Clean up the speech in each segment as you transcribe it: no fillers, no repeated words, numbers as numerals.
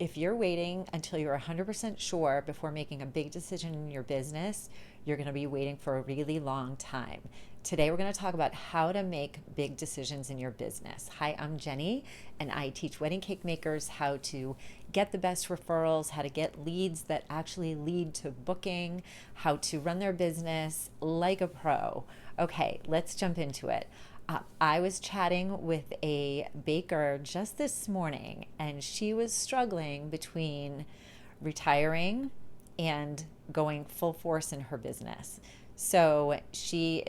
if you're waiting until you're 100% sure before making a big decision in your business, you're going to be waiting for a really long time. Today, we're going to talk about how to make big decisions in your business. Hi, I'm Jenny, and I teach wedding cake makers how to get the best referrals, how to get leads that actually lead to booking, how to run their business like a pro. Okay, let's jump into it. I was chatting with a baker just this morning, and she was struggling between retiring and going full force in her business. So she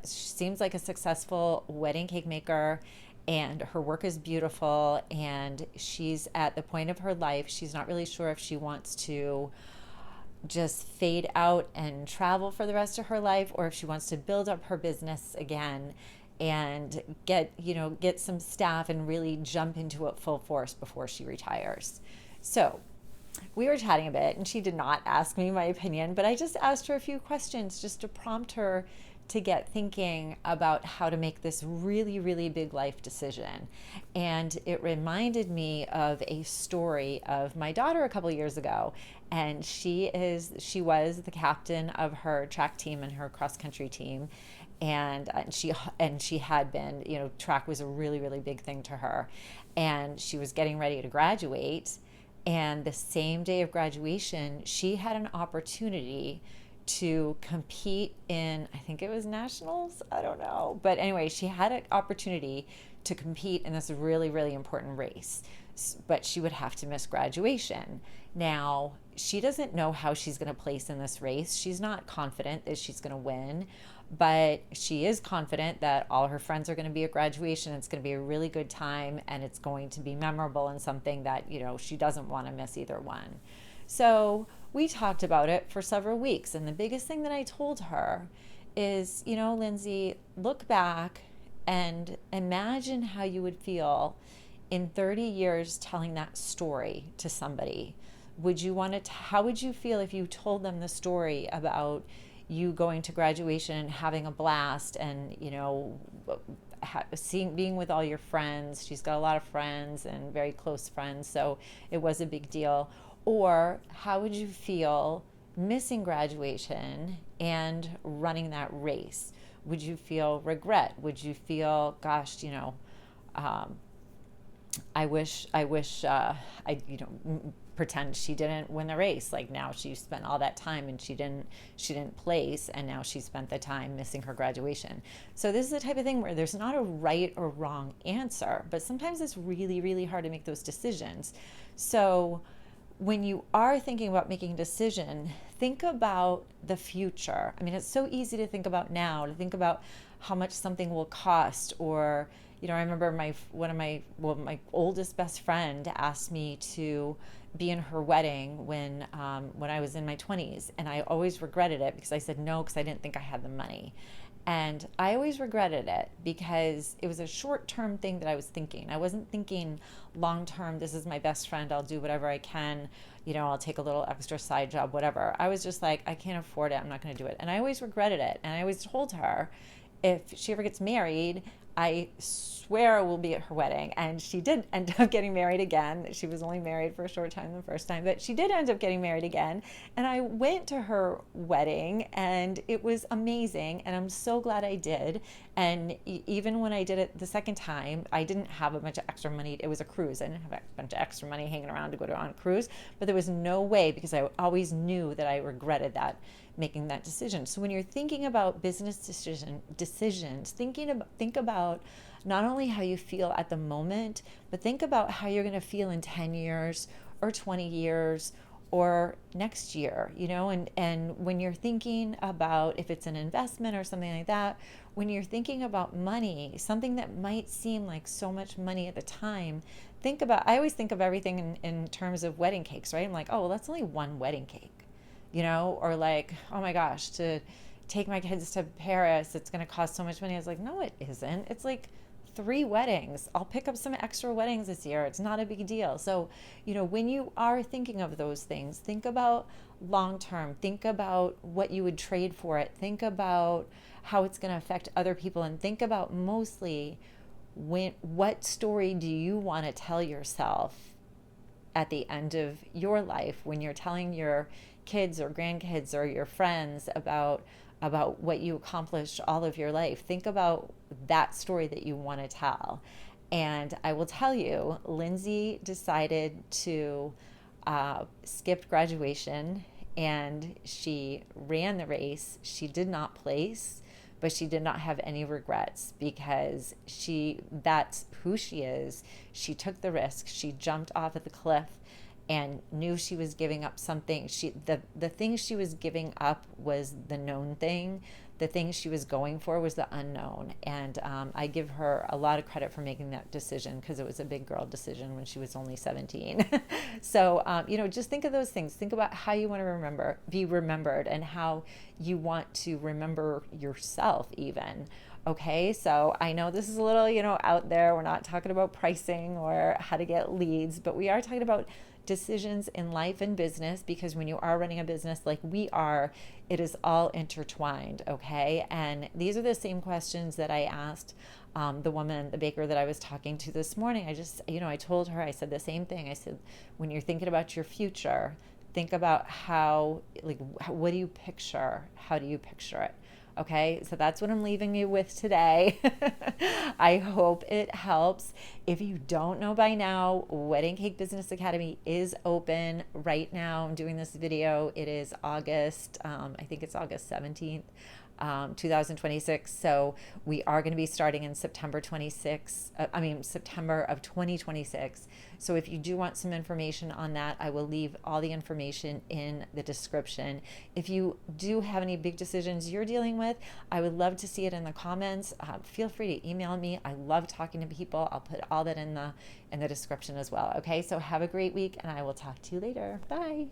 seems like a successful wedding cake maker, and her work is beautiful. And she's at the point of her life, she's not really sure if she wants to just fade out and travel for the rest of her life, or if she wants to build up her business again and get some staff and really jump into it full force before she retires. So we were chatting a bit, and she did not ask me my opinion, but I just asked her a few questions just to prompt her to get thinking about how to make this really, really big life decision. And it reminded me of a story of my daughter a couple of years ago. And she was the captain of her track team and her cross country team. And she had been, track was a really, really big thing to her. And she was getting ready to graduate. And the same day of graduation, she had an opportunity to compete in, I think it was nationals, I don't know. But anyway, she had an opportunity to compete in this really, really important race. But she would have to miss graduation. Now, she doesn't know how she's going to place in this race. She's not confident that she's going to win, but she is confident that all her friends are going to be at graduation. It's going to be a really good time, and it's going to be memorable and something that, she doesn't want to miss either one. So we talked about it for several weeks. And the biggest thing that I told her is, Lindsay, look back and imagine how you would feel in 30 years telling that story to somebody. How would you feel if you told them the story about you going to graduation and having a blast and, being with all your friends? She's got a lot of friends and very close friends, so it was a big deal. Or how would you feel missing graduation and running that race? Would you feel regret? Would you feel, gosh, I wish pretend she didn't win the race. Like, now she spent all that time and she didn't place, and now she spent the time missing her graduation. So this is the type of thing where there's not a right or wrong answer, but sometimes it's really, really hard to make those decisions. So when you are thinking about making a decision, think about the future. I mean, it's so easy to think about now, to think about how much something will cost. Or, I remember my oldest best friend asked me to be in her wedding when I was in my 20s, and I always regretted it because I said no because I didn't think I had the money. And I always regretted it because it was a short-term thing that I was thinking. I wasn't thinking long-term, this is my best friend, I'll do whatever I can, I'll take a little extra side job, whatever. I was just like, I can't afford it, I'm not going to do it. And I always regretted it. And I always told her, if she ever gets married, I swear we'll be at her wedding. And she did end up getting married again. She was only married for a short time the first time, but she did end up getting married again. And I went to her wedding, and it was amazing. And I'm so glad I did. And even when I did it the second time, I didn't have a bunch of extra money. It was a cruise. I didn't have a bunch of extra money hanging around to go on a cruise, but there was no way, because I always knew that I regretted making that decision. So when you're thinking about business decisions, think about not only how you feel at the moment, but think about how you're going to feel in 10 years or 20 years or next year, and when you're thinking about if it's an investment or something like that, when you're thinking about money, something that might seem like so much money at the time, I always think of everything in terms of wedding cakes, right? I'm like, oh, well, that's only one wedding cake. Or like, oh my gosh, to take my kids to Paris, it's going to cost so much money. I was like, no, it isn't. It's like 3 weddings. I'll pick up some extra weddings this year. It's not a big deal. So, when you are thinking of those things, think about long term. Think about what you would trade for it. Think about how it's going to affect other people, and think about mostly what story do you want to tell yourself at the end of your life, when you're telling your kids or grandkids or your friends about what you accomplished all of your life, think about that story that you want to tell. And I will tell you, Lindsay decided to skip graduation, and she ran the race. She did not place, but she did not have any regrets, because that's who she is. She took the risk. She jumped off of the cliff and knew she was giving up something. The thing she was giving up was the known thing. The thing she was going for was the unknown. And I give her a lot of credit for making that decision, because it was a big girl decision when she was only 17. So, just think of those things. Think about how you want to be remembered, and how you want to remember yourself even. Okay, so I know this is a little, out there. We're not talking about pricing or how to get leads, but we are talking about decisions in life and business, because when you are running a business like we are, it is all intertwined. Okay, and these are the same questions that I asked the baker that I was talking to this morning. I told her, I said the same thing. I said, when you're thinking about your future, think about what do you picture? How do you picture it? Okay, so that's what I'm leaving you with today. I hope it helps. If you don't know by now, Wedding Cake Business Academy is open right now. I'm doing this video. It is August, I think it's August 17th. 2026. So we are going to be starting in September of 2026. So if you do want some information on that, I will leave all the information in the description. If you do have any big decisions you're dealing with, I would love to see it in the comments. Feel free to email me. I love talking to people. I'll put all that in the description as well. Okay, so have a great week, and I will talk to you later. Bye.